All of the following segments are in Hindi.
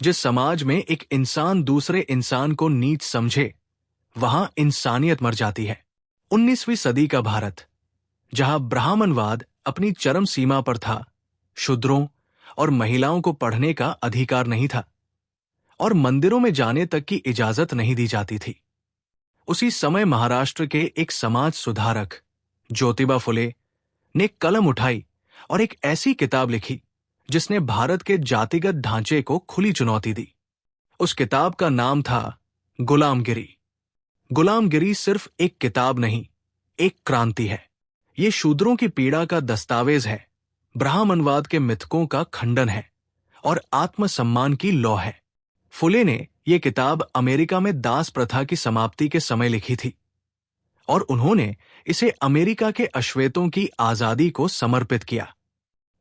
जिस समाज में एक इंसान दूसरे इंसान को नीच समझे, वहां इंसानियत मर जाती है। 19वीं सदी का भारत, जहां ब्राह्मणवाद अपनी चरम सीमा पर था, शूद्रों और महिलाओं को पढ़ने का अधिकार नहीं था और मंदिरों में जाने तक की इजाजत नहीं दी जाती थी। उसी समय महाराष्ट्र के एक समाज सुधारक ज्योतिबा फुले ने कलम उठाई और एक ऐसी किताब लिखी जिसने भारत के जातिगत ढांचे को खुली चुनौती दी। उस किताब का नाम था गुलामगिरी। गुलामगिरी सिर्फ एक किताब नहीं, एक क्रांति है। ये शूद्रों की पीड़ा का दस्तावेज है, ब्राह्मणवाद के मिथकों का खंडन है और आत्मसम्मान की लौ है। फुले ने यह किताब अमेरिका में दास प्रथा की समाप्ति के समय लिखी थी और उन्होंने इसे अमेरिका के अश्वेतों की आजादी को समर्पित किया।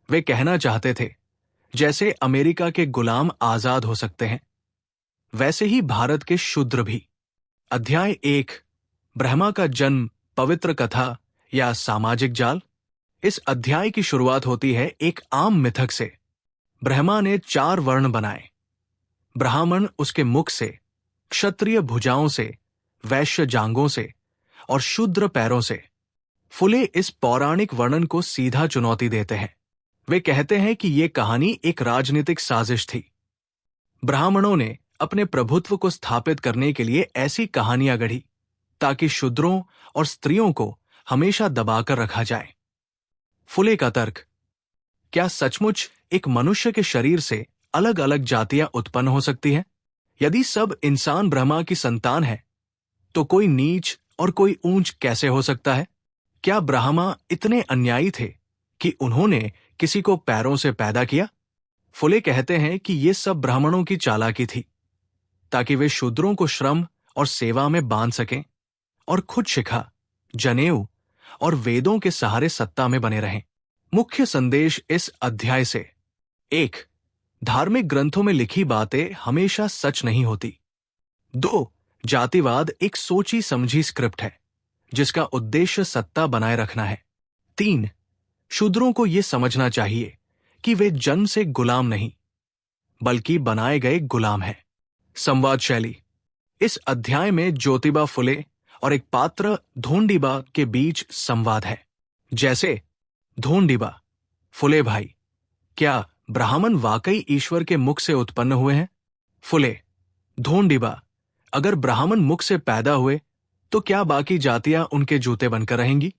वे कहना चाहते थे, जैसे अमेरिका के गुलाम आजाद हो सकते हैं, वैसे ही भारत के शूद्र भी। अध्याय 1, ब्रह्मा का जन्म, पवित्र कथा या सामाजिक जाल। इस अध्याय की शुरुआत होती है एक आम मिथक से। ब्रह्मा ने 4 वर्ण बनाए, ब्राह्मण उसके मुख से, क्षत्रिय भुजाओं से, वैश्य जांघों से और शूद्र पैरों से। फुले इस पौराणिक वर्णन को सीधा चुनौती देते हैं। वे कहते हैं कि यह कहानी एक राजनीतिक साजिश थी। ब्राह्मणों ने अपने प्रभुत्व को स्थापित करने के लिए ऐसी कहानियां गढ़ी ताकि शूद्रों और स्त्रियों को हमेशा दबाकर रखा जाए। फुले का तर्क, क्या सचमुच एक मनुष्य के शरीर से अलग अलग जातियां उत्पन्न हो सकती हैं? यदि सब इंसान ब्रह्मा की संतान है, तो कोई नीच और कोई ऊंच कैसे हो सकता है? क्या ब्राह्मा इतने अन्यायी थे कि उन्होंने किसी को पैरों से पैदा किया? फुले कहते हैं कि ये सब ब्राह्मणों की चालाकी थी ताकि वे शूद्रों को श्रम और सेवा में बांध सकें और खुद शिखा, जनेऊ और वेदों के सहारे सत्ता में बने रहें। मुख्य संदेश इस अध्याय से: 1. धार्मिक ग्रंथों में लिखी बातें हमेशा सच नहीं होती। 2. जातिवाद एक सोची समझी स्क्रिप्ट है जिसका उद्देश्य सत्ता बनाए रखना है। 3. शूद्रों को यह समझना चाहिए कि वे जन्म से गुलाम नहीं, बल्कि बनाए गए गुलाम हैं। संवाद शैली: इस अध्याय में ज्योतिबा फुले और एक पात्र धोंडिबा के बीच संवाद है। जैसे, धोंडिबा: फुले भाई, क्या ब्राह्मण वाकई ईश्वर के मुख से उत्पन्न हुए हैं? फुले: धोंडिबा, अगर ब्राह्मण मुख से पैदा हुए तो क्या बाकी जातियां उनके जूते बनकर रहेंगी?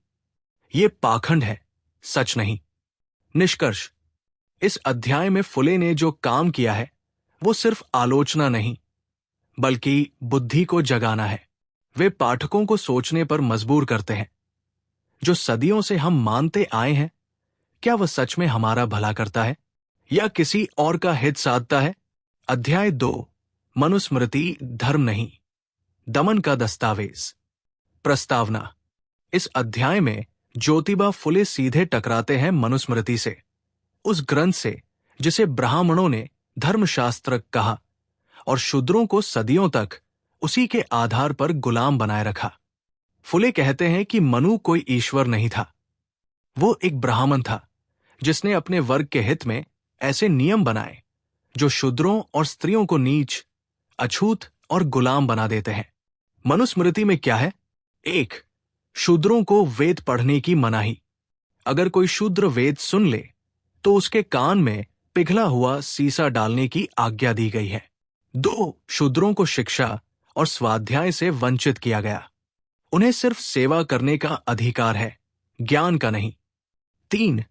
ये पाखंड है, सच नहीं। निष्कर्ष: इस अध्याय में फुले ने जो काम किया है वो सिर्फ आलोचना नहीं, बल्कि बुद्धि को जगाना है। वे पाठकों को सोचने पर मजबूर करते हैं। जो सदियों से हम मानते आए हैं, क्या वह सच में हमारा भला करता है या किसी और का हित साधता है? अध्याय 2, मनुस्मृति धर्म नहीं, दमन का दस्तावेज। प्रस्तावना: इस अध्याय में ज्योतिबा फुले सीधे टकराते हैं मनुस्मृति से, उस ग्रंथ से जिसे ब्राह्मणों ने धर्मशास्त्र कहा और शूद्रों को सदियों तक उसी के आधार पर गुलाम बनाए रखा। फुले कहते हैं कि मनु कोई ईश्वर नहीं था, वो एक ब्राह्मण था जिसने अपने वर्ग के हित में ऐसे नियम बनाए जो शूद्रों और स्त्रियों को नीच, अछूत और गुलाम बना देते हैं। मनुस्मृति में क्या है? 1. शूद्रों को वेद पढ़ने की मनाही। अगर कोई शूद्र वेद सुन ले तो उसके कान में पिघला हुआ सीसा डालने की आज्ञा दी गई है। 2. शूद्रों को शिक्षा और स्वाध्याय से वंचित किया गया। उन्हें सिर्फ सेवा करने का अधिकार है, ज्ञान का नहीं। 3.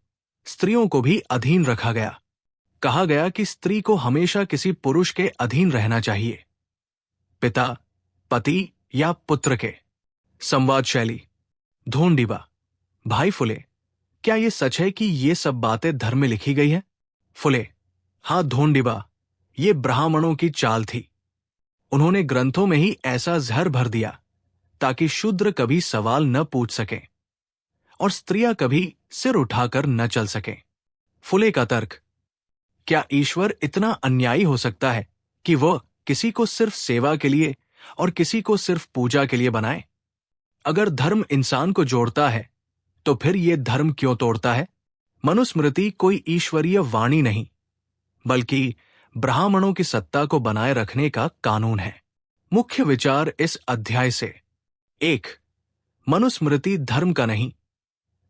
स्त्रियों को भी अधीन रखा गया। कहा गया कि स्त्री को हमेशा किसी पुरुष के अधीन रहना चाहिए, पिता, पति या पुत्र के। संवाद शैली: धोंडिबा: भाई फुले, क्या यह सच है कि ये सब बातें धर्म में लिखी गई है? फुले: हाँ धोंडिबा, ये ब्राह्मणों की चाल थी। उन्होंने ग्रंथों में ही ऐसा जहर भर दिया ताकि शूद्र कभी सवाल न पूछ सकें और स्त्रियां कभी सिर उठाकर न चल सकें। फुले का तर्क: क्या ईश्वर इतना अन्यायी हो सकता है कि वह किसी को सिर्फ सेवा के लिए और किसी को सिर्फ पूजा के लिए बनाए? अगर धर्म इंसान को जोड़ता है तो फिर यह धर्म क्यों तोड़ता है? मनुस्मृति कोई ईश्वरीय वाणी नहीं, बल्कि ब्राह्मणों की सत्ता को बनाए रखने का कानून है। मुख्य विचार इस अध्याय से: 1. मनुस्मृति धर्म का नहीं,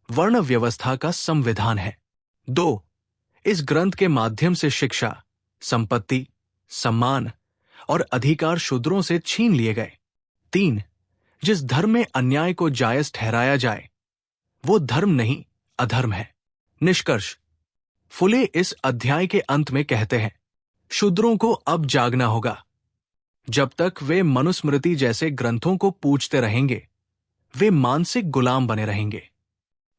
वर्ण व्यवस्था का संविधान है। 2. इस ग्रंथ के माध्यम से शिक्षा, संपत्ति, सम्मान और अधिकार शूद्रों से छीन लिए गए। 3. जिस धर्म में अन्याय को जायज ठहराया जाए वो धर्म नहीं, अधर्म है। निष्कर्ष: फुले इस अध्याय के अंत में कहते हैं, शूद्रों को अब जागना होगा। जब तक वे मनुस्मृति जैसे ग्रंथों को पूजते रहेंगे, वे मानसिक गुलाम बने रहेंगे।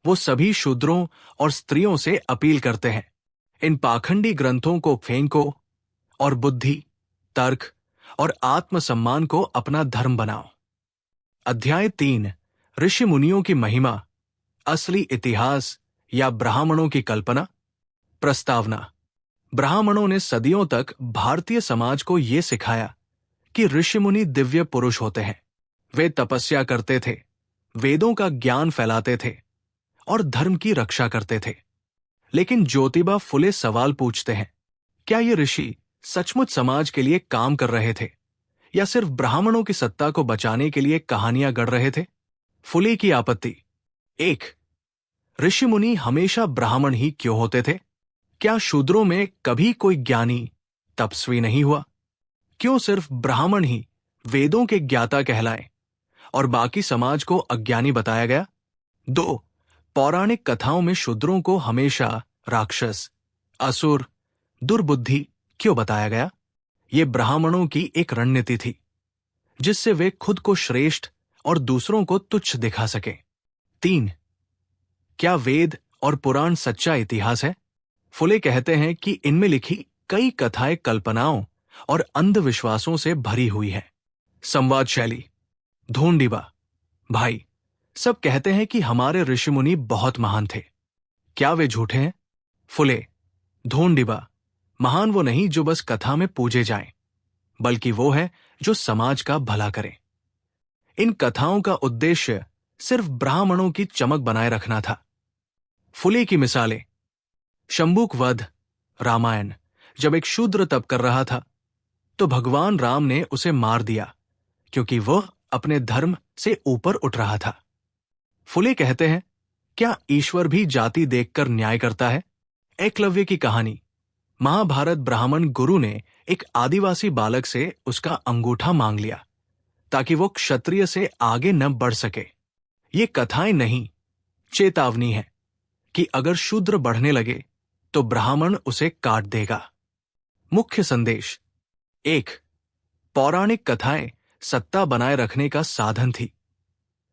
वो सभी शूद्रों और स्त्रियों से अपील करते हैं, इन पाखंडी ग्रंथों को फेंको और बुद्धि, तर्क और आत्मसम्मान को अपना धर्म बनाओ। अध्याय 3 ऋषि मुनियों की महिमा, असली इतिहास या ब्राह्मणों की कल्पना। प्रस्तावना: ब्राह्मणों ने सदियों तक भारतीय समाज को ये सिखाया कि ऋषि मुनि दिव्य पुरुष होते हैं। वे तपस्या करते थे, वेदों का ज्ञान फैलाते थे और धर्म की रक्षा करते थे। लेकिन ज्योतिबा फुले सवाल पूछते हैं, क्या ये ऋषि सचमुच समाज के लिए काम कर रहे थे या सिर्फ ब्राह्मणों की सत्ता को बचाने के लिए कहानियां गढ़ रहे थे? फुले की आपत्ति: 1. ऋषि मुनि हमेशा ब्राह्मण ही क्यों होते थे? क्या शूद्रों में कभी कोई ज्ञानी, तपस्वी नहीं हुआ? क्यों सिर्फ ब्राह्मण ही वेदों के ज्ञाता कहलाए और बाकी समाज को अज्ञानी बताया गया? 2. पौराणिक कथाओं में शूद्रों को हमेशा राक्षस, असुर, दुर्बुद्धि क्यों बताया गया? ये ब्राह्मणों की एक रणनीति थी जिससे वे खुद को श्रेष्ठ और दूसरों को तुच्छ दिखा सके। 3. क्या वेद और पुराण सच्चा इतिहास है? फुले कहते हैं कि इनमें लिखी कई कथाएं कल्पनाओं और अंधविश्वासों से भरी हुई है। संवाद शैली: ढोंडिबा: भाई, सब कहते हैं कि हमारे ऋषि मुनि बहुत महान थे, क्या वे झूठे हैं? फुले: ढोंडिबा, महान वो नहीं जो बस कथा में पूजे जाएं, बल्कि वो है जो समाज का भला करे। इन कथाओं का उद्देश्य सिर्फ ब्राह्मणों की चमक बनाए रखना था। फुले की मिसालें: शंबुक वध, रामायण। जब एक शूद्र तप कर रहा था तो भगवान राम ने उसे मार दिया क्योंकि वह अपने धर्म से ऊपर उठ रहा था। फुले कहते हैं, क्या ईश्वर भी जाति देखकर न्याय करता है? एकलव्य की कहानी: महाभारत ब्राह्मण गुरु ने एक आदिवासी बालक से उसका अंगूठा मांग लिया ताकि वो क्षत्रिय से आगे न बढ़ सके। ये कथाएं नहीं, चेतावनी है कि अगर शूद्र बढ़ने लगे तो ब्राह्मण उसे काट देगा। मुख्य संदेश: 1. पौराणिक कथाएं सत्ता बनाए रखने का साधन थी,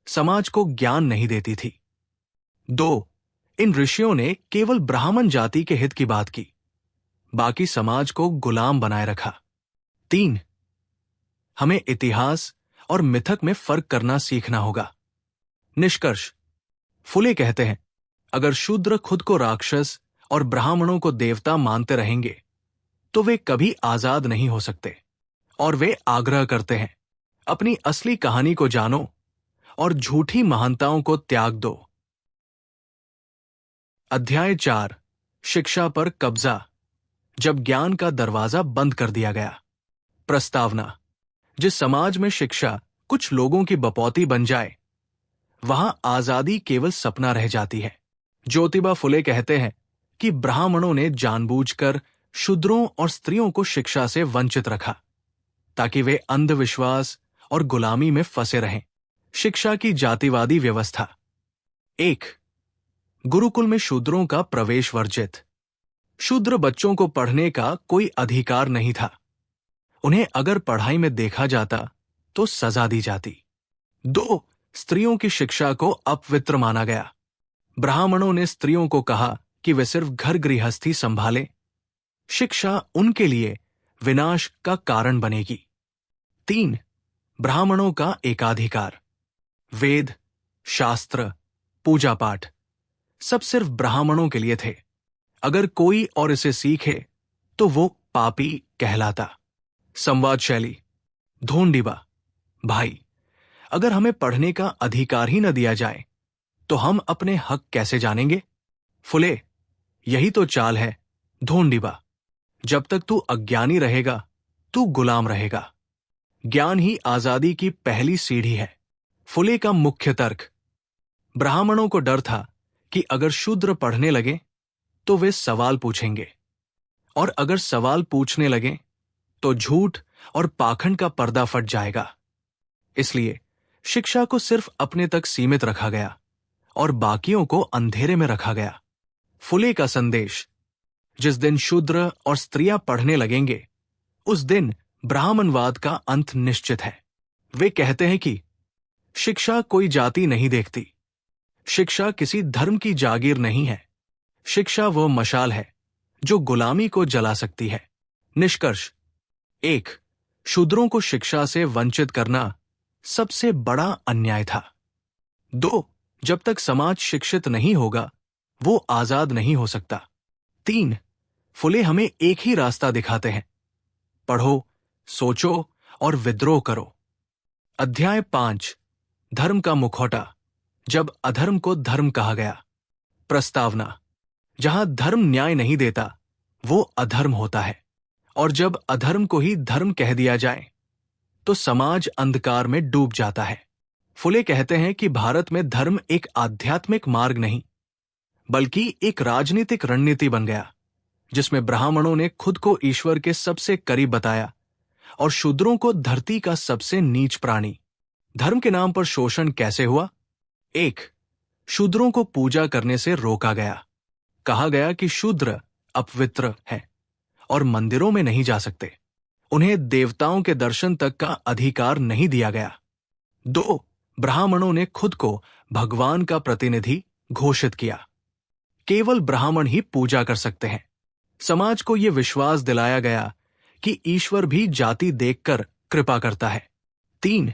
समाज को ज्ञान नहीं देती थी। 2. इन ऋषियों ने केवल ब्राह्मण जाति के हित की बात की, बाकी समाज को गुलाम बनाए रखा। 3. हमें इतिहास और मिथक में फर्क करना सीखना होगा। निष्कर्ष: फुले कहते हैं, अगर शूद्र खुद को राक्षस और ब्राह्मणों को देवता मानते रहेंगे तो वे कभी आजाद नहीं हो सकते। और वे आग्रह करते हैं, अपनी असली कहानी को जानो और झूठी महानताओं को त्याग दो। अध्याय 4 शिक्षा पर कब्जा, जब ज्ञान का दरवाजा बंद कर दिया गया। प्रस्तावना: जिस समाज में शिक्षा कुछ लोगों की बपौती बन जाए, वहां आजादी केवल सपना रह जाती है। ज्योतिबा फुले कहते हैं कि ब्राह्मणों ने जानबूझकर शूद्रों और स्त्रियों को शिक्षा से वंचित रखा ताकि वे अंधविश्वास और गुलामी में फंसे रहें। शिक्षा की जातिवादी व्यवस्था: 1. गुरुकुल में शूद्रों का प्रवेश वर्जित। शूद्र बच्चों को पढ़ने का कोई अधिकार नहीं था। उन्हें अगर पढ़ाई में देखा जाता तो सजा दी जाती। 2. स्त्रियों की शिक्षा को अपवित्र माना गया। ब्राह्मणों ने स्त्रियों को कहा कि वे सिर्फ घर गृहस्थी संभालें। शिक्षा उनके लिए विनाश का कारण बनेगी। 3. ब्राह्मणों का एकाधिकार। वेद, शास्त्र, पूजा पाठ सब सिर्फ ब्राह्मणों के लिए थे। अगर कोई और इसे सीखे तो वो पापी कहलाता। संवाद शैली: ढोंडिबा: भाई, अगर हमें पढ़ने का अधिकार ही न दिया जाए तो हम अपने हक कैसे जानेंगे? फुले: यही तो चाल है ढोंडिबा, जब तक तू अज्ञानी रहेगा तू गुलाम रहेगा। ज्ञान ही आजादी की पहली सीढ़ी है। फुले का मुख्य तर्क। ब्राह्मणों को डर था कि अगर शूद्र पढ़ने लगे तो वे सवाल पूछेंगे, और अगर सवाल पूछने लगे तो झूठ और पाखंड का पर्दा फट जाएगा। इसलिए शिक्षा को सिर्फ अपने तक सीमित रखा गया और बाकियों को अंधेरे में रखा गया। फुले का संदेश। जिस दिन शूद्र और स्त्रियां पढ़ने लगेंगे उस दिन ब्राह्मणवाद का अंत निश्चित है। वे कहते हैं कि शिक्षा कोई जाति नहीं देखती, शिक्षा किसी धर्म की जागीर नहीं है, शिक्षा वह मशाल है जो गुलामी को जला सकती है। निष्कर्ष। 1. शूद्रों को शिक्षा से वंचित करना सबसे बड़ा अन्याय था। 2. जब तक समाज शिक्षित नहीं होगा वो आजाद नहीं हो सकता। 3. फुले हमें एक ही रास्ता दिखाते हैं, पढ़ो, सोचो और विद्रोह करो। अध्याय 5, धर्म का मुखौटा, जब अधर्म को धर्म कहा गया। प्रस्तावना। जहां धर्म न्याय नहीं देता वो अधर्म होता है, और जब अधर्म को ही धर्म कह दिया जाए तो समाज अंधकार में डूब जाता है। फुले कहते हैं कि भारत में धर्म एक आध्यात्मिक मार्ग नहीं बल्कि एक राजनीतिक रणनीति बन गया, जिसमें ब्राह्मणों ने खुद को ईश्वर के सबसे करीब बताया और शूद्रों को धरती का सबसे नीच प्राणी। धर्म के नाम पर शोषण कैसे हुआ? 1. शूद्रों को पूजा करने से रोका गया। कहा गया कि शूद्र अपवित्र हैं और मंदिरों में नहीं जा सकते। उन्हें देवताओं के दर्शन तक का अधिकार नहीं दिया गया। 2. ब्राह्मणों ने खुद को भगवान का प्रतिनिधि घोषित किया। केवल ब्राह्मण ही पूजा कर सकते हैं। समाज को यह विश्वास दिलाया गया कि ईश्वर भी जाति देखकर कृपा करता है। 3.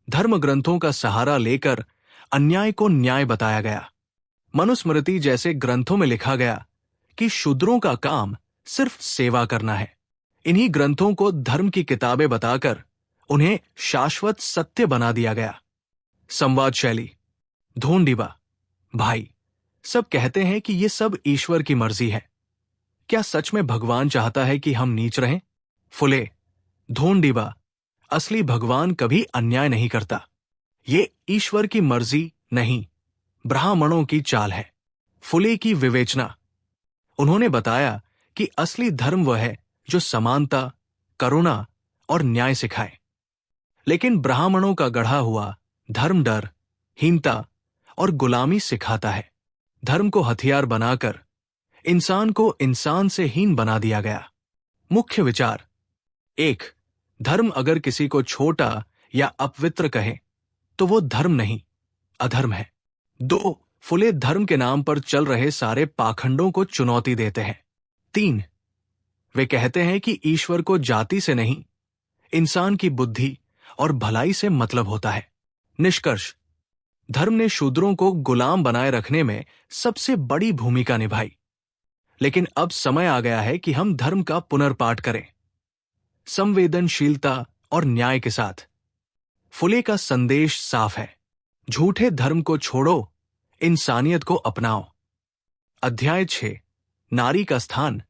धर्म ग्रंथों का सहारा लेकर अन्याय को न्याय बताया गया। मनुस्मृति जैसे ग्रंथों में लिखा गया कि शूद्रों का काम सिर्फ सेवा करना है। इन्हीं ग्रंथों को धर्म की किताबें बताकर उन्हें शाश्वत सत्य बना दिया गया। संवाद शैली। ढोंढिबा। भाई, सब कहते हैं कि ये सब ईश्वर की मर्जी है। क्या सच में भगवान चाहता है कि हम नीच रहें? फुले। ढोंढिबा। असली भगवान कभी अन्याय नहीं करता। ये ईश्वर की मर्जी नहीं, ब्राह्मणों की चाल है। फुले की विवेचना। उन्होंने बताया कि असली धर्म वह है जो समानता, करुणा और न्याय सिखाए। लेकिन ब्राह्मणों का गढ़ा हुआ धर्म डर, हीनता और गुलामी सिखाता है। धर्म को हथियार बनाकर इंसान को इंसान से हीन बना दिया गया। मुख्य विचार। 1. धर्म अगर किसी को छोटा या अपवित्र कहे तो वो धर्म नहीं, अधर्म है। 2. फुले धर्म के नाम पर चल रहे सारे पाखंडों को चुनौती देते हैं। 3. वे कहते हैं कि ईश्वर को जाति से नहीं, इंसान की बुद्धि और भलाई से मतलब होता है। निष्कर्ष। धर्म ने शूद्रों को गुलाम बनाए रखने में सबसे बड़ी भूमिका निभाई। लेकिन अब समय आ गया है कि हम धर्म का पुनर्पाठ करें, संवेदनशीलता और न्याय के साथ। फुले का संदेश साफ है, झूठे धर्म को छोड़ो, इंसानियत को अपनाओ। अध्याय 6, नारी का स्थान,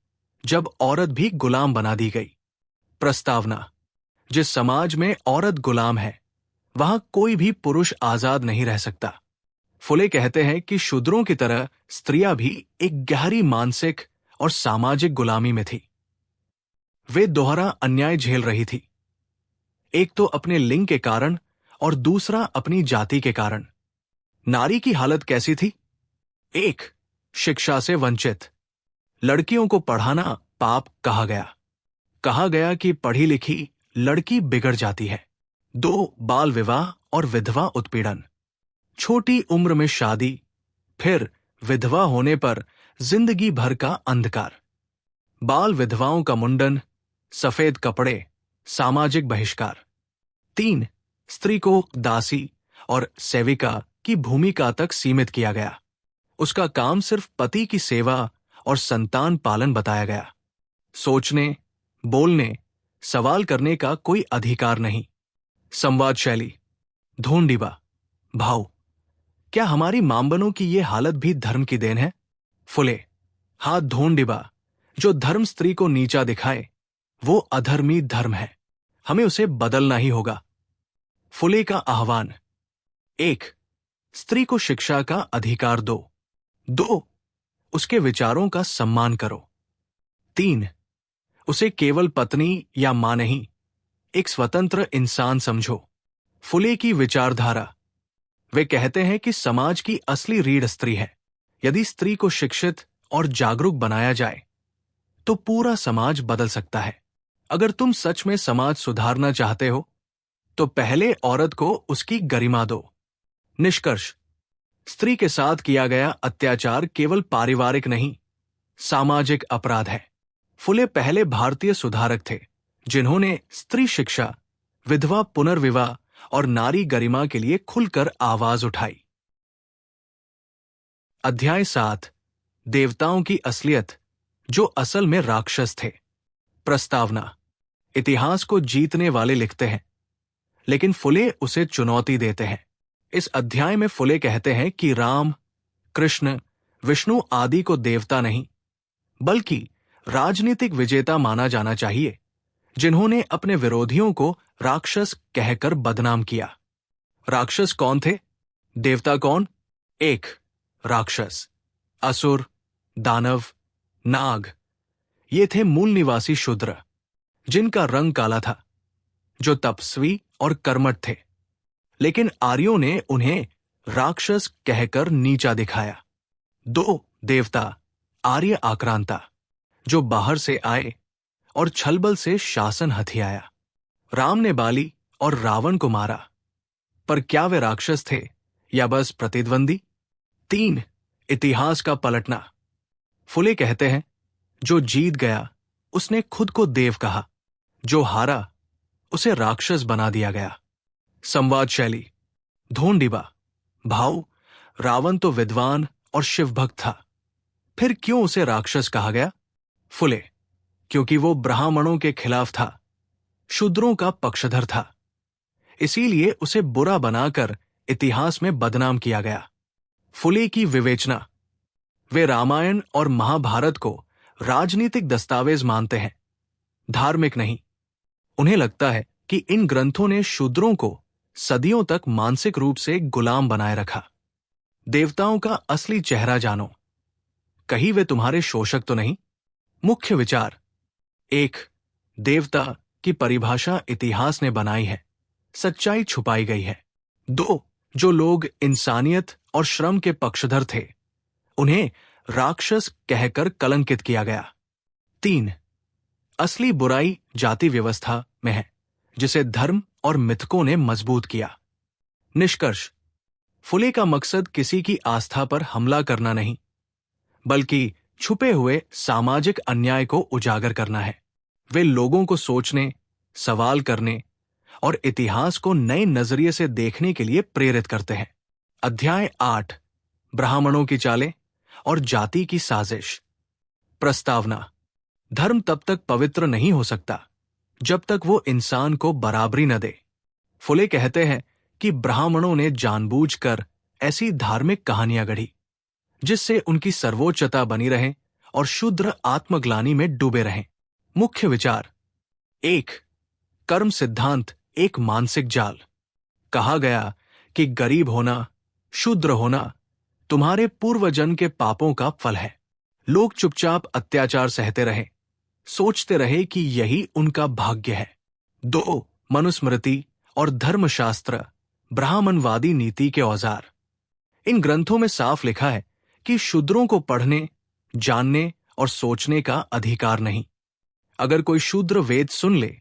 जब औरत भी गुलाम बना दी गई। प्रस्तावना। जिस समाज में औरत गुलाम है वहां कोई भी पुरुष आजाद नहीं रह सकता। फुले कहते हैं कि शूद्रों की तरह स्त्रियां भी एक गहरी मानसिक और सामाजिक गुलामी में थी। वे दोहरा अन्याय झेल रही थी, एक तो अपने लिंग के कारण और दूसरा अपनी जाति के कारण। नारी की हालत कैसी थी? 1. शिक्षा से वंचित। लड़कियों को पढ़ाना पाप कहा गया। कहा गया कि पढ़ी लिखी लड़की बिगड़ जाती है। 2. बाल विवाह और विधवा उत्पीड़न। छोटी उम्र में शादी, फिर विधवा होने पर जिंदगी भर का अंधकार। बाल विधवाओं का मुंडन, सफेद कपड़े, सामाजिक बहिष्कार। 3. स्त्री को दासी और सेविका की भूमिका तक सीमित किया गया। उसका काम सिर्फ पति की सेवा और संतान पालन बताया गया। सोचने, बोलने, सवाल करने का कोई अधिकार नहीं। संवाद शैली। ढोंढिबा। भाव। क्या हमारी मांबनों की ये हालत भी धर्म की देन है? फुले। हाथ ढोंढिबा। जो धर्म स्त्री को नीचा दिखाए वो अधर्मी धर्म है, हमें उसे बदलना ही होगा। फुले का आह्वान। 1. स्त्री को शिक्षा का अधिकार दो। 2. उसके विचारों का सम्मान करो। 3. उसे केवल पत्नी या मां नहीं, एक स्वतंत्र इंसान समझो। फुले की विचारधारा। वे कहते हैं कि समाज की असली रीढ़ स्त्री है। यदि स्त्री को शिक्षित और जागरूक बनाया जाए तो पूरा समाज बदल सकता है। अगर तुम सच में समाज सुधारना चाहते हो तो पहले औरत को उसकी गरिमा दो। निष्कर्ष। स्त्री के साथ किया गया अत्याचार केवल पारिवारिक नहीं, सामाजिक अपराध है। फुले पहले भारतीय सुधारक थे जिन्होंने स्त्री शिक्षा, विधवा पुनर्विवाह और नारी गरिमा के लिए खुलकर आवाज उठाई। अध्याय 7। देवताओं की असलियत, जो असल में राक्षस थे। प्रस्तावना। इतिहास को जीतने वाले लिखते हैं, लेकिन फुले उसे चुनौती देते हैं। इस अध्याय में फुले कहते हैं कि राम, कृष्ण, विष्णु आदि को देवता नहीं, बल्कि राजनीतिक विजेता माना जाना चाहिए, जिन्होंने अपने विरोधियों को राक्षस कहकर बदनाम किया। राक्षस कौन थे? देवता कौन? 1. राक्षस, असुर, दानव, नाग। ये थे मूल निवासी शूद्र, जिनका रंग काला था, जो तपस्वी और कर्मठ थे। लेकिन आर्यों ने उन्हें राक्षस कहकर नीचा दिखाया। 2. देवता, आर्य आक्रांता, जो बाहर से आए और छलबल से शासन हथियाया। राम ने बाली और रावण को मारा, पर क्या वे राक्षस थे या बस प्रतिद्वंदी? 3. इतिहास का पलटना। फुले कहते हैं, जो जीत गया उसने खुद को देव कहा, जो हारा उसे राक्षस बना दिया गया। संवाद शैली। धोंडिबा। भाव, रावण तो विद्वान और शिवभक्त था, फिर क्यों उसे राक्षस कहा गया? फुले, क्योंकि वो ब्राह्मणों के खिलाफ था, शूद्रों का पक्षधर था, इसीलिए उसे बुरा बनाकर इतिहास में बदनाम किया गया। फुले की विवेचना। वे रामायण और महाभारत को राजनीतिक दस्तावेज मानते हैं, धार्मिक नहीं। उन्हें लगता है कि इन ग्रंथों ने शूद्रों को सदियों तक मानसिक रूप से गुलाम बनाए रखा। देवताओं का असली चेहरा जानो, कहीं वे तुम्हारे शोषक तो नहीं? मुख्य विचार। 1. देवता की परिभाषा इतिहास ने बनाई है, सच्चाई छुपाई गई है। 2. जो लोग इंसानियत और श्रम के पक्षधर थे, उन्हें राक्षस कहकर कलंकित किया गया। 3. असली बुराई जाति व्यवस्था में है, जिसे धर्म और मिथकों ने मजबूत किया। निष्कर्ष। फुले का मकसद किसी की आस्था पर हमला करना नहीं, बल्कि छुपे हुए सामाजिक अन्याय को उजागर करना है। वे लोगों को सोचने, सवाल करने और इतिहास को नए नजरिए से देखने के लिए प्रेरित करते हैं। अध्याय 8। ब्राह्मणों की चालें और जाति की साजिश। प्रस्तावना। धर्म तब तक पवित्र नहीं हो सकता जब तक वो इंसान को बराबरी न दे। फुले कहते हैं कि ब्राह्मणों ने जानबूझकर ऐसी धार्मिक कहानियां गढ़ी जिससे उनकी सर्वोच्चता बनी रहे और शूद्र आत्मग्लानि में डूबे रहें। मुख्य विचार। 1. कर्म सिद्धांत एक मानसिक जाल। कहा गया कि गरीब होना, शूद्र होना तुम्हारे पूर्वजन्म के पापों का फल है। लोग चुपचाप अत्याचार सहते रहे, सोचते रहे कि यही उनका भाग्य है। 2. मनुस्मृति और धर्मशास्त्र ब्राह्मणवादी नीति के औजार। इन ग्रंथों में साफ लिखा है कि शूद्रों को पढ़ने, जानने और सोचने का अधिकार नहीं। अगर कोई शूद्र वेद सुन ले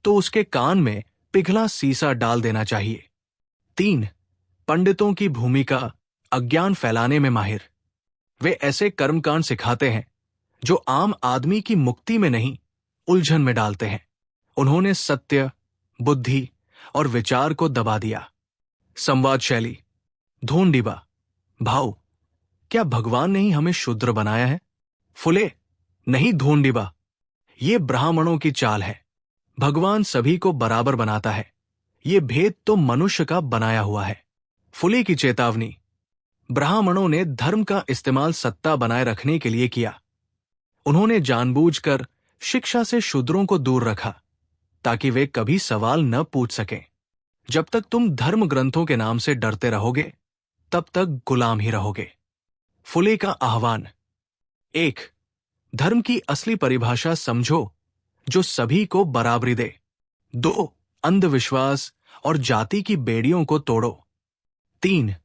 तो उसके कान में पिघला सीसा डाल देना चाहिए। 3. पंडितों की भूमिका अज्ञान फैलाने में माहिर। वे ऐसे कर्मकांड सिखाते हैं जो आम आदमी की मुक्ति में नहीं, उलझन में डालते हैं। उन्होंने सत्य, बुद्धि और विचार को दबा दिया। संवाद शैली। धोंडिबा। भाव, क्या भगवान ने ही हमें शूद्र बनाया है? फुले, नहीं धोंडिबा, ये ब्राह्मणों की चाल है। भगवान सभी को बराबर बनाता है, ये भेद तो मनुष्य का बनाया हुआ है। फुले की चेतावनी। ब्राह्मणों ने धर्म का इस्तेमाल सत्ता बनाए रखने के लिए किया। उन्होंने जानबूझकर शिक्षा से शूद्रों को दूर रखा ताकि वे कभी सवाल न पूछ सकें। जब तक तुम धर्म ग्रंथों के नाम से डरते रहोगे, तब तक गुलाम ही रहोगे। फुले का आह्वान। 1. धर्म की असली परिभाषा समझो जो सभी को बराबरी दे। 2. अंधविश्वास और जाति की बेड़ियों को तोड़ो। 3.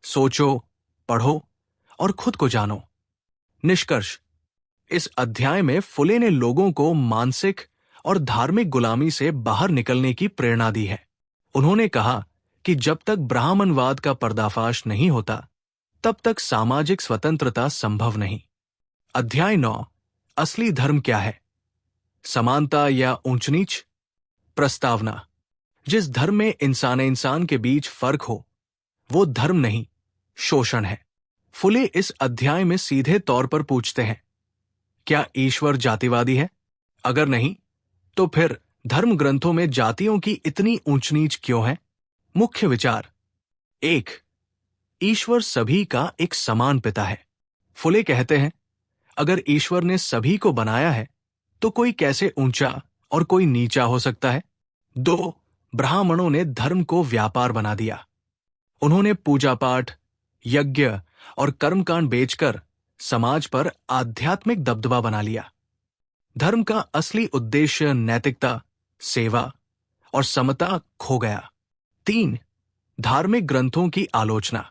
सोचो, पढ़ो और खुद को जानो। निष्कर्ष। इस अध्याय में फुले ने लोगों को मानसिक और धार्मिक गुलामी से बाहर निकलने की प्रेरणा दी है। उन्होंने कहा कि जब तक ब्राह्मणवाद का पर्दाफाश नहीं होता, तब तक सामाजिक स्वतंत्रता संभव नहीं। अध्याय 9। असली धर्म क्या है? समानता या ऊंच नीच? प्रस्तावना। जिस धर्म में इंसान के बीच फर्क हो, वो धर्म नहीं, शोषण है। फुले इस अध्याय में सीधे तौर पर पूछते हैं, क्या ईश्वर जातिवादी है? अगर नहीं, तो फिर धर्म ग्रंथों में जातियों की इतनी ऊंच नीच क्यों है? मुख्य विचार। 1. ईश्वर सभी का एक समान पिता है। फुले कहते हैं, अगर ईश्वर ने सभी को बनाया है, तो कोई कैसे ऊंचा और कोई नीचा हो सकता है? 2. ब्राह्मणों ने धर्म को व्यापार बना दिया। उन्होंने पूजा पाठ, यज्ञ और कर्मकांड बेचकर समाज पर आध्यात्मिक दबदबा बना लिया। धर्म का असली उद्देश्य नैतिकता, सेवा और समता खो गया। 3. धार्मिक ग्रंथों की आलोचना।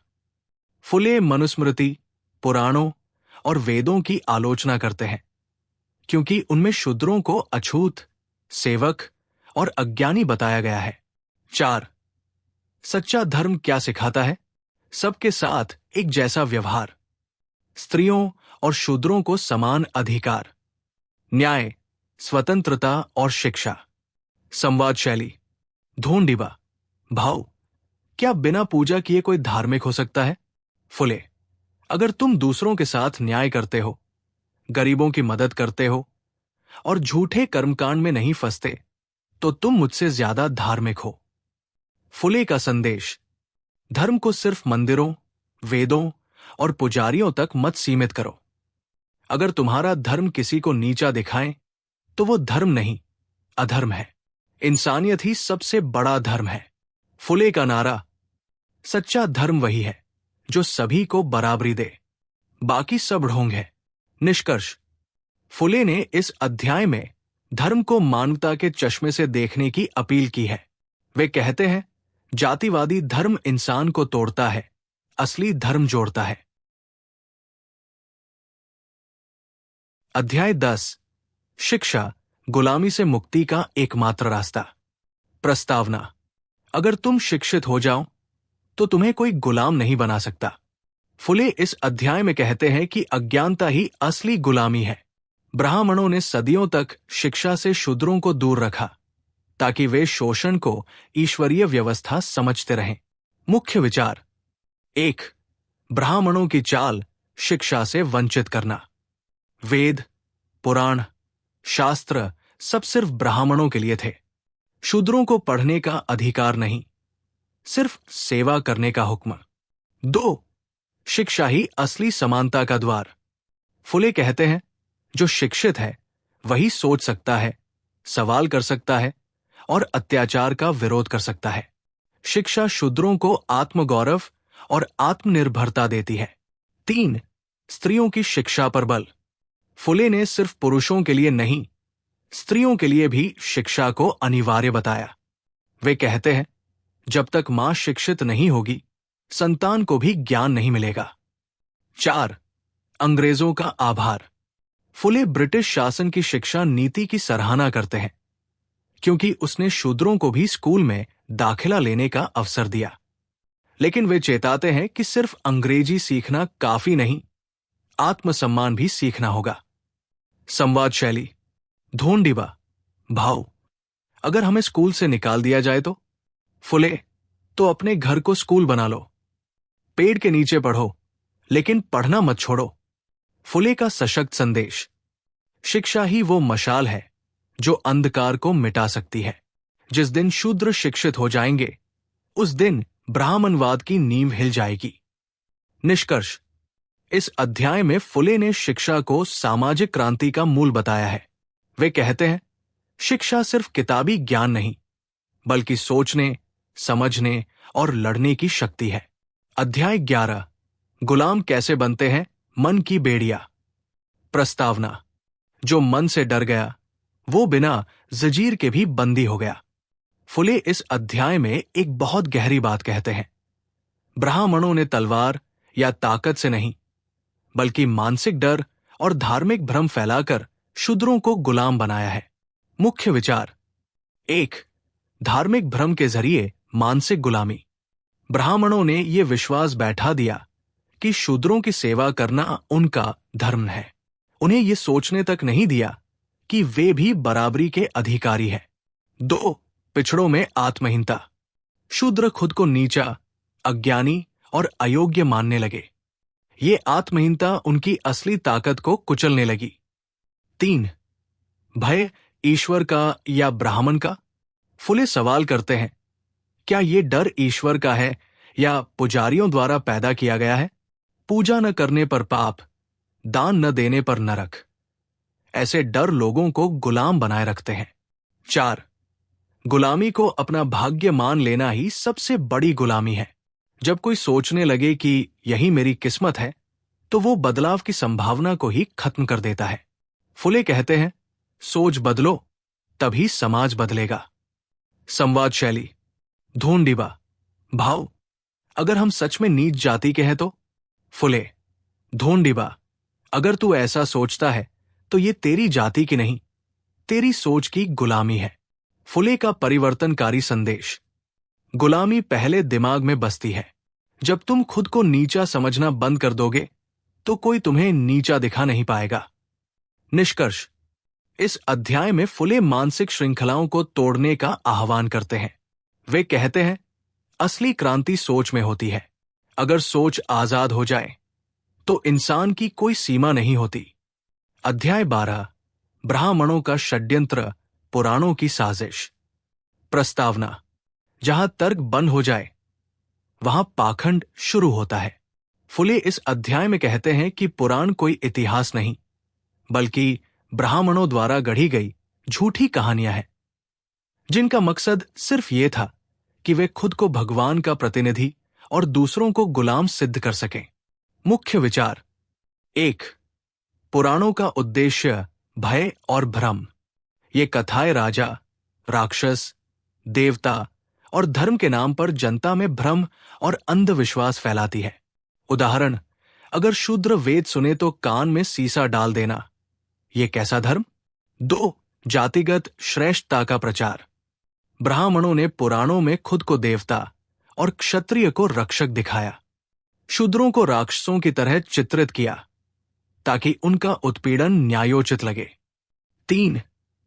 फुले मनुस्मृति, पुराणों और वेदों की आलोचना करते हैं, क्योंकि उनमें शूद्रों को अछूत, सेवक और अज्ञानी बताया गया है। 4. सच्चा धर्म क्या सिखाता है? सबके साथ एक जैसा व्यवहार, स्त्रियों और शूद्रों को समान अधिकार, न्याय, स्वतंत्रता और शिक्षा। संवाद शैली। ढोंढिबा। भाव। क्या बिना पूजा किए कोई धार्मिक हो सकता है? फुले। अगर तुम दूसरों के साथ न्याय करते हो, गरीबों की मदद करते हो और झूठे कर्मकांड में नहीं फंसते, तो तुम मुझसे ज्यादा धार्मिक हो। फुले का संदेश। धर्म को सिर्फ मंदिरों, वेदों और पुजारियों तक मत सीमित करो। अगर तुम्हारा धर्म किसी को नीचा दिखाए, तो वो धर्म नहीं, अधर्म है। इंसानियत ही सबसे बड़ा धर्म है। फुले का नारा। सच्चा धर्म वही है जो सभी को बराबरी दे, बाकी सब ढोंग है। निष्कर्ष। फुले ने इस अध्याय में धर्म को मानवता के चश्मे से देखने की अपील की है। वे कहते हैं, जातिवादी धर्म इंसान को तोड़ता है, असली धर्म जोड़ता है। अध्याय 10। शिक्षा गुलामी से मुक्ति का एकमात्र रास्ता। प्रस्तावना। अगर तुम शिक्षित हो जाओ, तो तुम्हें कोई गुलाम नहीं बना सकता। फुले इस अध्याय में कहते हैं कि अज्ञानता ही असली गुलामी है। ब्राह्मणों ने सदियों तक शिक्षा से शूद्रों को दूर रखा, ताकि वे शोषण को ईश्वरीय व्यवस्था समझते रहें। मुख्य विचार। 1. ब्राह्मणों की चाल शिक्षा से वंचित करना। वेद, पुराण, शास्त्र सब सिर्फ ब्राह्मणों के लिए थे। शूद्रों को पढ़ने का अधिकार नहीं, सिर्फ सेवा करने का हुक्म। 2. शिक्षा ही असली समानता का द्वार। फुले कहते हैं, जो शिक्षित है वही सोच सकता है, सवाल कर सकता है और अत्याचार का विरोध कर सकता है। शिक्षा शूद्रों को आत्मगौरव और आत्मनिर्भरता देती है। 3. स्त्रियों की शिक्षा पर बल। फुले ने सिर्फ पुरुषों के लिए नहीं, स्त्रियों के लिए भी शिक्षा को अनिवार्य बताया। वे कहते हैं, जब तक मां शिक्षित नहीं होगी, संतान को भी ज्ञान नहीं मिलेगा। 4. अंग्रेजों का आभार। फुले ब्रिटिश शासन की शिक्षा नीति की सराहना करते हैं, क्योंकि उसने शूद्रों को भी स्कूल में दाखिला लेने का अवसर दिया। लेकिन वे चेताते हैं कि सिर्फ अंग्रेजी सीखना काफी नहीं, आत्मसम्मान भी सीखना होगा। संवाद शैली। ढोंढिबा। भाव। अगर हमें स्कूल से निकाल दिया जाए तो? फुले। तो अपने घर को स्कूल बना लो। पेड़ के नीचे पढ़ो, लेकिन पढ़ना मत छोड़ो। फुले का सशक्त संदेश। शिक्षा ही वो मशाल है जो अंधकार को मिटा सकती है। जिस दिन शूद्र शिक्षित हो जाएंगे, उस दिन ब्राह्मणवाद की नींव हिल जाएगी। निष्कर्ष। इस अध्याय में फुले ने शिक्षा को सामाजिक क्रांति का मूल बताया है। वे कहते हैं, शिक्षा सिर्फ किताबी ज्ञान नहीं, बल्कि सोचने, समझने और लड़ने की शक्ति है। अध्याय 11, गुलाम कैसे बनते हैं, मन की बेड़िया। प्रस्तावना, जो मन से डर गया वो बिना जंजीर के भी बंदी हो गया। फुले इस अध्याय में एक बहुत गहरी बात कहते हैं। ब्राह्मणों ने तलवार या ताकत से नहीं, बल्कि मानसिक डर और धार्मिक भ्रम फैलाकर शूद्रों को गुलाम बनाया है। मुख्य विचार: 1. धार्मिक भ्रम के जरिए मानसिक गुलामी। ब्राह्मणों ने यह विश्वास बैठा दिया कि शूद्रों की सेवा करना उनका धर्म है। उन्हें यह सोचने तक नहीं दिया कि वे भी बराबरी के अधिकारी हैं। 2. पिछड़ों में आत्महीनता। शूद्र खुद को नीचा, अज्ञानी और अयोग्य मानने लगे। ये आत्महीनता उनकी असली ताकत को कुचलने लगी। 3. भय ईश्वर का या ब्राह्मण का। फुले सवाल करते हैं, क्या ये डर ईश्वर का है या पुजारियों द्वारा पैदा किया गया है? पूजा न करने पर पाप, दान न देने पर नरक। ऐसे डर लोगों को गुलाम बनाए रखते हैं। 4. गुलामी को अपना भाग्य मान लेना ही सबसे बड़ी गुलामी है। जब कोई सोचने लगे कि यही मेरी किस्मत है, तो वो बदलाव की संभावना को ही खत्म कर देता है। फुले कहते हैं, सोच बदलो, तभी समाज बदलेगा। संवाद शैली: धूंडिबा, भाव, अगर हम सच में नीच जाति के हैं तो? फुले: धूंडिबा, अगर तू ऐसा सोचता है तो ये तेरी जाति की नहीं, तेरी सोच की गुलामी है। फुले का परिवर्तनकारी संदेश: गुलामी पहले दिमाग में बसती है। जब तुम खुद को नीचा समझना बंद कर दोगे तो कोई तुम्हें नीचा दिखा नहीं पाएगा। निष्कर्ष: इस अध्याय में फुले मानसिक श्रृंखलाओं को तोड़ने का आह्वान करते हैं। वे कहते हैं, असली क्रांति सोच में होती है। अगर सोच आजाद हो जाए तो इंसान की कोई सीमा नहीं होती। अध्याय 12, ब्राह्मणों का षड्यंत्र, पुराणों की साजिश। प्रस्तावना, जहां तर्क बंद हो जाए वहां पाखंड शुरू होता है। फुले इस अध्याय में कहते हैं कि पुराण कोई इतिहास नहीं, बल्कि ब्राह्मणों द्वारा गढ़ी गई झूठी कहानियां हैं, जिनका मकसद सिर्फ ये था कि वे खुद को भगवान का प्रतिनिधि और दूसरों को गुलाम सिद्ध कर सकें। मुख्य विचार: 1. पुराणों का उद्देश्य भय और भ्रम। ये कथाएं राजा, राक्षस, देवता और धर्म के नाम पर जनता में भ्रम और अंधविश्वास फैलाती है। उदाहरण, अगर शूद्र वेद सुने तो कान में सीसा डाल देना, ये कैसा धर्म? 2. जातिगत श्रेष्ठता का प्रचार। ब्राह्मणों ने पुराणों में खुद को देवता और क्षत्रिय को रक्षक दिखाया। शूद्रों को राक्षसों की तरह चित्रित किया ताकि उनका उत्पीड़न न्यायोचित लगे। 3.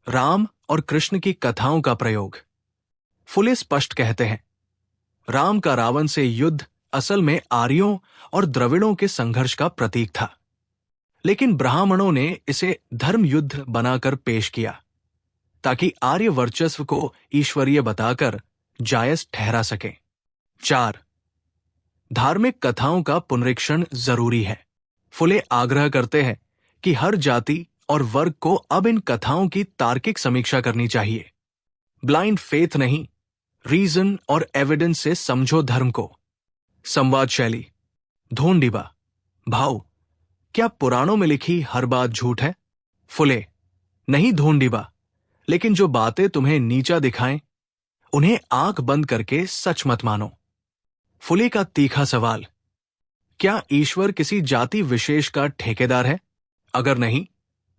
राम और कृष्ण की कथाओं का प्रयोग। फुले स्पष्ट कहते हैं, राम का रावण से युद्ध असल में आर्यों और द्रविड़ों के संघर्ष का प्रतीक था, लेकिन ब्राह्मणों ने इसे धर्म युद्ध बनाकर पेश किया ताकि आर्य वर्चस्व को ईश्वरीय बताकर जायज ठहरा सके। 4. धार्मिक कथाओं का पुनरीक्षण जरूरी है। फुले आग्रह करते हैं कि हर जाति और वर्ग को अब इन कथाओं की तार्किक समीक्षा करनी चाहिए। ब्लाइंड फेथ नहीं, रीजन और एविडेंस से समझो धर्म को। संवाद शैली: धूंडिबा, भाव, क्या पुराणों में लिखी हर बात झूठ है? फुले: नहीं धूंडिबा, लेकिन जो बातें तुम्हें नीचा दिखाएं उन्हें आंख बंद करके सच मत मानो। फुले का तीखा सवाल: क्या ईश्वर किसी जाति विशेष का ठेकेदार है? अगर नहीं,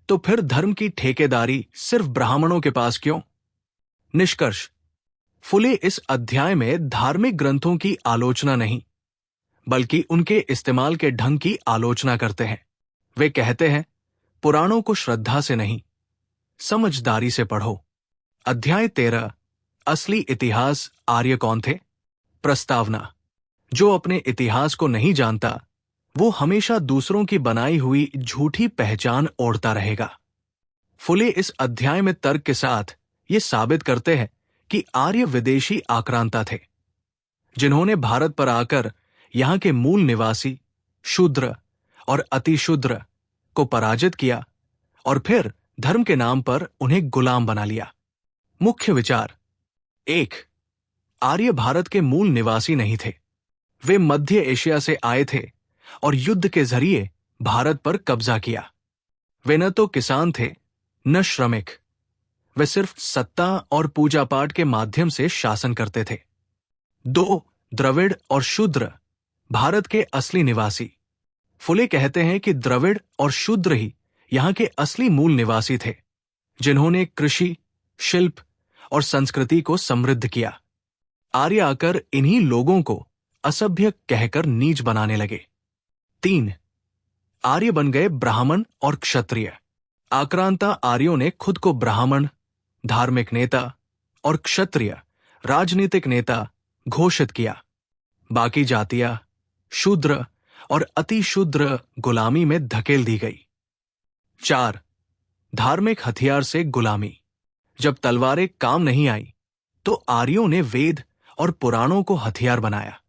तो फिर धर्म की ठेकेदारी सिर्फ ब्राह्मणों के पास क्यों? निष्कर्ष: फुले इस अध्याय में धार्मिक ग्रंथों की आलोचना नहीं, बल्कि उनके इस्तेमाल के ढंग की आलोचना करते हैं। वे कहते हैं, पुराणों को श्रद्धा से नहीं, समझदारी से पढ़ो। अध्याय 13, असली इतिहास आर्य कौन थे? प्रस्तावना, जो अपने इतिहास को नहीं जानता वो हमेशा दूसरों की बनाई हुई झूठी पहचान ओढ़ता रहेगा। फुले इस अध्याय में तर्क के साथ ये साबित करते हैं कि आर्य विदेशी आक्रांता थे, जिन्होंने भारत पर आकर यहां के मूल निवासी, शूद्र और अतिशूद्र को पराजित किया और फिर धर्म के नाम पर उन्हें गुलाम बना लिया। मुख्य विचार: 1. आर्य भारत के मूल निवासी नहीं थे। वे मध्य एशिया से आए थे और युद्ध के जरिए भारत पर कब्जा किया। वे न तो किसान थे न श्रमिक। वे सिर्फ सत्ता और पूजा पाठ के माध्यम से शासन करते थे। 2. द्रविड़ और शूद्र भारत के असली निवासी। फुले कहते हैं कि द्रविड़ और शूद्र ही यहां के असली मूल निवासी थे, जिन्होंने कृषि, शिल्प और संस्कृति को समृद्ध किया। आर्य आकर इन्हीं लोगों को असभ्य कहकर नीच बनाने लगे। 3. आर्य बन गए ब्राह्मण और क्षत्रिय। आक्रांता आर्यों ने खुद को ब्राह्मण, धार्मिक नेता और क्षत्रिय, राजनीतिक नेता घोषित किया। बाकी जातियां शूद्र और अतिशूद्र गुलामी में धकेल दी गई। 4. धार्मिक हथियार से गुलामी। जब तलवारें काम नहीं आई तो आर्यों ने वेद और पुराणों को हथियार बनाया।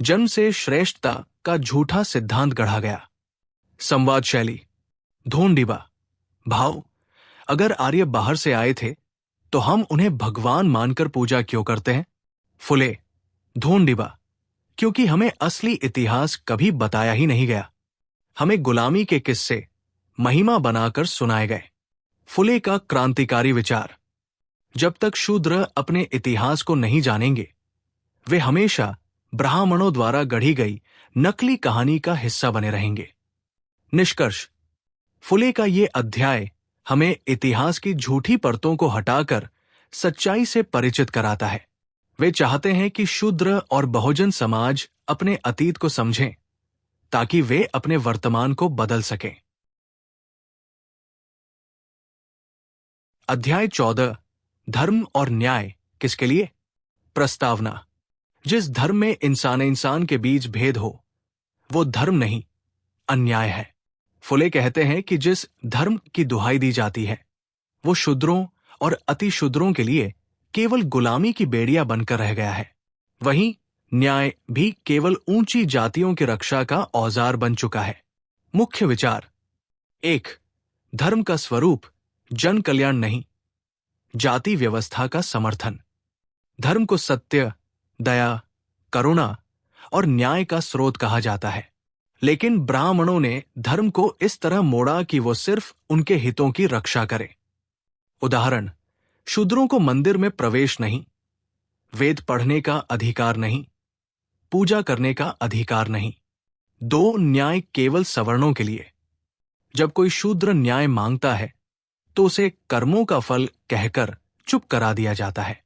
जन्म से श्रेष्ठता का झूठा सिद्धांत गढ़ा गया। संवाद शैली: ढोंढिबा भाव: अगर आर्य बाहर से आए थे तो हम उन्हें भगवान मानकर पूजा क्यों करते हैं? फुले: ढोंढिबा क्योंकि हमें असली इतिहास कभी बताया ही नहीं गया। हमें गुलामी के किस्से महिमा बनाकर सुनाए गए। फुले का क्रांतिकारी विचार: जब तक शूद्र अपने इतिहास को नहीं जानेंगे, वे हमेशा ब्राह्मणों द्वारा गढ़ी गई नकली कहानी का हिस्सा बने रहेंगे। निष्कर्ष: फुले का ये अध्याय हमें इतिहास की झूठी परतों को हटाकर सच्चाई से परिचित कराता है। वे चाहते हैं कि शूद्र और बहुजन समाज अपने अतीत को समझें ताकि वे अपने वर्तमान को बदल सकें। अध्याय 14: धर्म और न्याय किसके लिए? प्रस्तावना: जिस धर्म में इंसान के बीच भेद हो वो धर्म नहीं, अन्याय है। फुले कहते हैं कि जिस धर्म की दुहाई दी जाती है वो शूद्रों और अतिशूद्रों के लिए केवल गुलामी की बेड़िया बनकर रह गया है। वहीं न्याय भी केवल ऊंची जातियों की रक्षा का औजार बन चुका है। मुख्य विचार: 1. धर्म का स्वरूप जन कल्याण नहीं, जाति व्यवस्था का समर्थन। धर्म को सत्य, दया, करुणा और न्याय का स्रोत कहा जाता है, लेकिन ब्राह्मणों ने धर्म को इस तरह मोड़ा कि वो सिर्फ उनके हितों की रक्षा करे। उदाहरण: शूद्रों को मंदिर में प्रवेश नहीं, वेद पढ़ने का अधिकार नहीं, पूजा करने का अधिकार नहीं। 2. न्याय केवल सवर्णों के लिए। जब कोई शूद्र न्याय मांगता है तो उसे कर्मों का फल कहकर चुप करा दिया जाता है।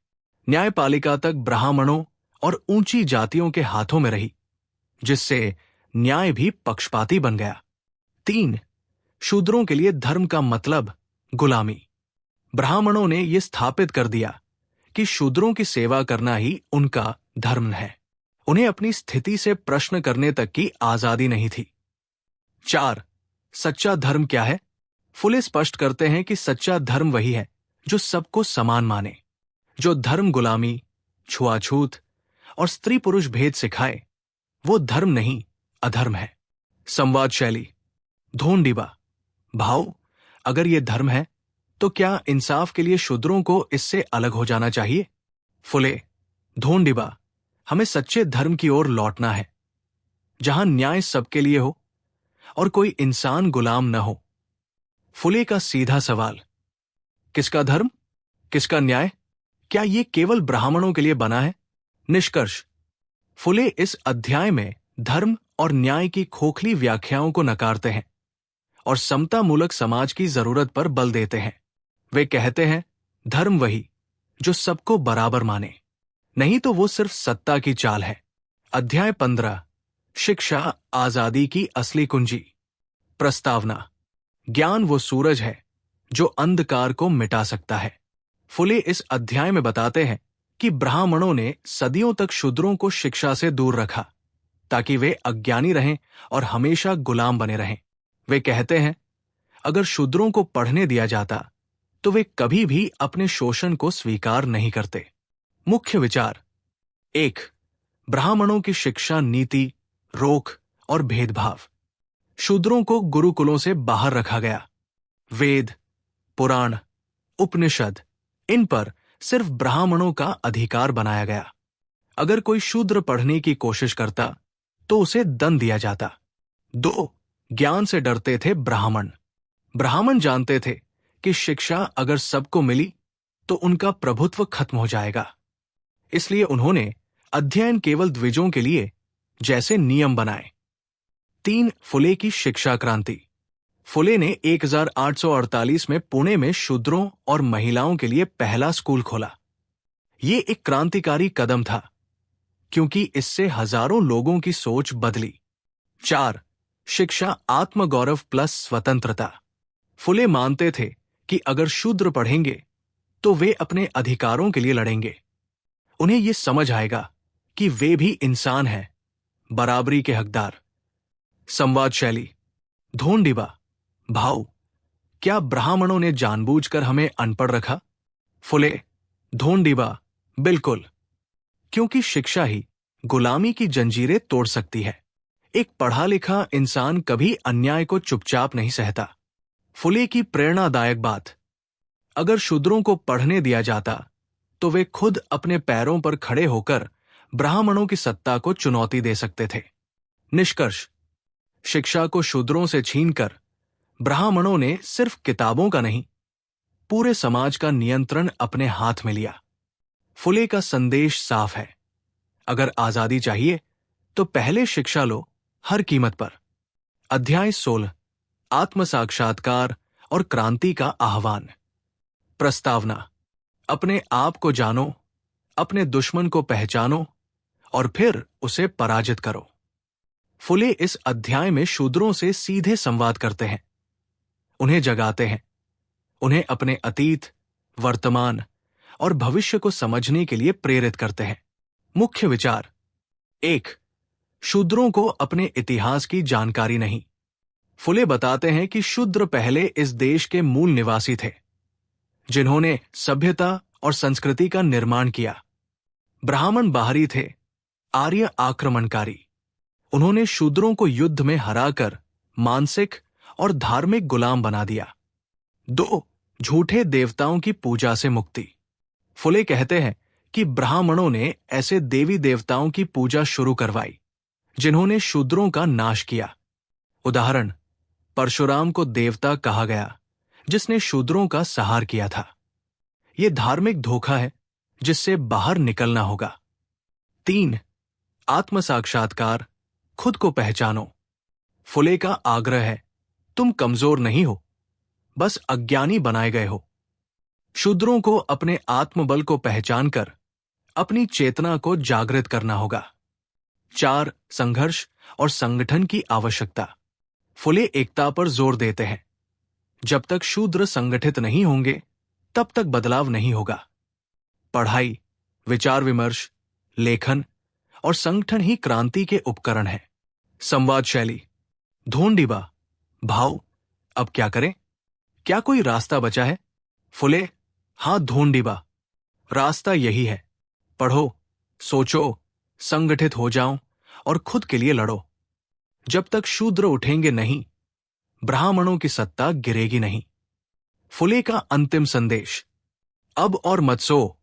न्यायपालिका तक ब्राह्मणों और ऊंची जातियों के हाथों में रही, जिससे न्याय भी पक्षपाती बन गया। 3. शूद्रों के लिए धर्म का मतलब गुलामी। ब्राह्मणों ने यह स्थापित कर दिया कि शूद्रों की सेवा करना ही उनका धर्म है। उन्हें अपनी स्थिति से प्रश्न करने तक की आजादी नहीं थी। 4. सच्चा धर्म क्या है? फुले स्पष्ट करते हैं कि सच्चा धर्म वही है जो सबको समान माने। जो धर्म गुलामी, छुआछूत और स्त्री पुरुष भेद सिखाए वो धर्म नहीं, अधर्म है। संवाद शैली: ढोंढिबा भाव: अगर ये धर्म है तो क्या इंसाफ के लिए शूद्रों को इससे अलग हो जाना चाहिए? फुले: ढोंढिबा हमें सच्चे धर्म की ओर लौटना है, जहां न्याय सबके लिए हो और कोई इंसान गुलाम न हो। फुले का सीधा सवाल: किसका धर्म, किसका न्याय? क्या ये केवल ब्राह्मणों के लिए बना है? निष्कर्ष: फुले इस अध्याय में धर्म और न्याय की खोखली व्याख्याओं को नकारते हैं और समतामूलक समाज की जरूरत पर बल देते हैं। वे कहते हैं धर्म वही जो सबको बराबर माने, नहीं तो वो सिर्फ सत्ता की चाल है। अध्याय 15: शिक्षा आजादी की असली कुंजी। प्रस्तावना: ज्ञान वो सूरज है जो अंधकार को मिटा सकता है। फुले इस अध्याय में बताते हैं कि ब्राह्मणों ने सदियों तक शूद्रों को शिक्षा से दूर रखा ताकि वे अज्ञानी रहें और हमेशा गुलाम बने रहें। वे कहते हैं अगर शूद्रों को पढ़ने दिया जाता तो वे कभी भी अपने शोषण को स्वीकार नहीं करते। मुख्य विचार: 1. ब्राह्मणों की शिक्षा नीति, रोक और भेदभाव। शूद्रों को गुरुकुलों से बाहर रखा गया। वेद, पुराण, उपनिषद, इन पर सिर्फ ब्राह्मणों का अधिकार बनाया गया। अगर कोई शूद्र पढ़ने की कोशिश करता तो उसे दंड दिया जाता। 2. ज्ञान से डरते थे ब्राह्मण। ब्राह्मण जानते थे कि शिक्षा अगर सबको मिली तो उनका प्रभुत्व खत्म हो जाएगा। इसलिए उन्होंने अध्ययन केवल द्विजों के लिए जैसे नियम बनाए। 3. फुले की शिक्षा क्रांति। फुले ने 1848 में पुणे में शूद्रों और महिलाओं के लिए पहला स्कूल खोला। ये एक क्रांतिकारी कदम था क्योंकि इससे हजारों लोगों की सोच बदली। 4. शिक्षा आत्मगौरव प्लस स्वतंत्रता। फुले मानते थे कि अगर शूद्र पढ़ेंगे तो वे अपने अधिकारों के लिए लड़ेंगे। उन्हें यह समझ आएगा कि वे भी इंसान हैं, बराबरी के हकदार। संवाद शैली। ढोंढिबा, भाव, क्या ब्राह्मणों ने जानबूझकर हमें अनपढ़ रखा? फुले, ढोंढिबा, बिल्कुल, क्योंकि शिक्षा ही गुलामी की जंजीरें तोड़ सकती है। एक पढ़ा लिखा इंसान कभी अन्याय को चुपचाप नहीं सहता। फुले की प्रेरणादायक बात, अगर शूद्रों को पढ़ने दिया जाता तो वे खुद अपने पैरों पर खड़े होकर ब्राह्मणों की सत्ता को चुनौती दे सकते थे। निष्कर्ष, शिक्षा को शूद्रों से छीनकर ब्राह्मणों ने सिर्फ किताबों का नहीं, पूरे समाज का नियंत्रण अपने हाथ में लिया। फुले का संदेश साफ है, अगर आजादी चाहिए तो पहले शिक्षा लो, हर कीमत पर। अध्याय 16, आत्म साक्षात्कार और क्रांति का आह्वान। प्रस्तावना, अपने आप को जानो, अपने दुश्मन को पहचानो और फिर उसे पराजित करो। फुले इस अध्याय में शूद्रों से सीधे संवाद करते हैं, उन्हें जगाते हैं, उन्हें अपने अतीत, वर्तमान और भविष्य को समझने के लिए प्रेरित करते हैं। मुख्य विचार। 1. शूद्रों को अपने इतिहास की जानकारी नहीं। फुले बताते हैं कि शूद्र पहले इस देश के मूल निवासी थे, जिन्होंने सभ्यता और संस्कृति का निर्माण किया। ब्राह्मण बाहरी थे, आर्य आक्रमणकारी। उन्होंने शूद्रों को युद्ध में हराकर मानसिक और धार्मिक गुलाम बना दिया। 2. झूठे देवताओं की पूजा से मुक्ति। फुले कहते हैं कि ब्राह्मणों ने ऐसे देवी देवताओं की पूजा शुरू करवाई जिन्होंने शूद्रों का नाश किया। उदाहरण, परशुराम को देवता कहा गया जिसने शूद्रों का संहार किया था। यह धार्मिक धोखा है जिससे बाहर निकलना होगा। 3. आत्म साक्षात्कार, खुद को पहचानो। फुले का आग्रह है, तुम कमजोर नहीं हो, बस अज्ञानी बनाए गए हो। शूद्रों को अपने आत्मबल को पहचानकर अपनी चेतना को जागृत करना होगा। 4. संघर्ष और संगठन की आवश्यकता। फुले एकता पर जोर देते हैं, जब तक शूद्र संगठित नहीं होंगे तब तक बदलाव नहीं होगा। पढ़ाई, विचार विमर्श, लेखन और संगठन ही क्रांति के उपकरण हैं। संवाद शैली। ढोंढिबा, भाव, अब क्या करें? क्या कोई रास्ता बचा है? फुले, हाँ ढोंढिबा, रास्ता यही है, पढ़ो, सोचो, संगठित हो जाओ और खुद के लिए लड़ो। जब तक शूद्र उठेंगे नहीं, ब्राह्मणों की सत्ता गिरेगी नहीं। फुले का अंतिम संदेश, अब और मत सो।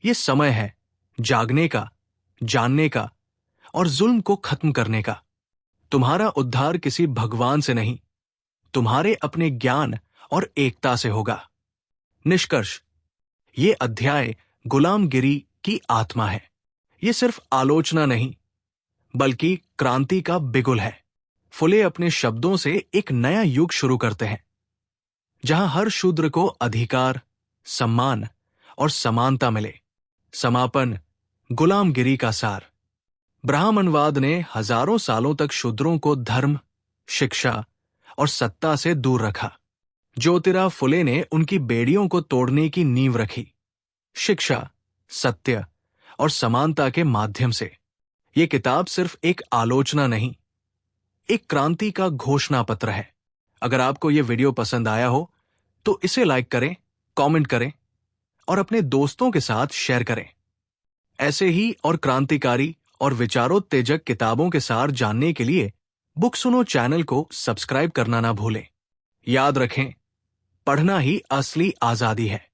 ये समय है जागने का, जानने का और जुल्म को खत्म करने का। तुम्हारा उद्धार किसी भगवान से नहीं, तुम्हारे अपने ज्ञान और एकता से होगा। निष्कर्ष, ये अध्याय गुलामगिरी की आत्मा है। ये सिर्फ आलोचना नहीं, बल्कि क्रांति का बिगुल है। फुले अपने शब्दों से एक नया युग शुरू करते हैं, जहां हर शूद्र को अधिकार, सम्मान और समानता मिले। समापन, गुलामगिरी का सार। ब्राह्मणवाद ने हजारों सालों तक शूद्रों को धर्म, शिक्षा और सत्ता से दूर रखा। ज्योतिराव फुले ने उनकी बेड़ियों को तोड़ने की नींव रखी, शिक्षा, सत्य और समानता के माध्यम से। यह किताब सिर्फ एक आलोचना नहीं, एक क्रांति का घोषणा पत्र है। अगर आपको यह वीडियो पसंद आया हो तो इसे लाइक करें, कमेंट करें और अपने दोस्तों के साथ शेयर करें। ऐसे ही और क्रांतिकारी और विचारोत्तेजक किताबों के सार जानने के लिए बुक सुनो चैनल को सब्सक्राइब करना ना भूलें। याद रखें, पढ़ना ही असली आजादी है।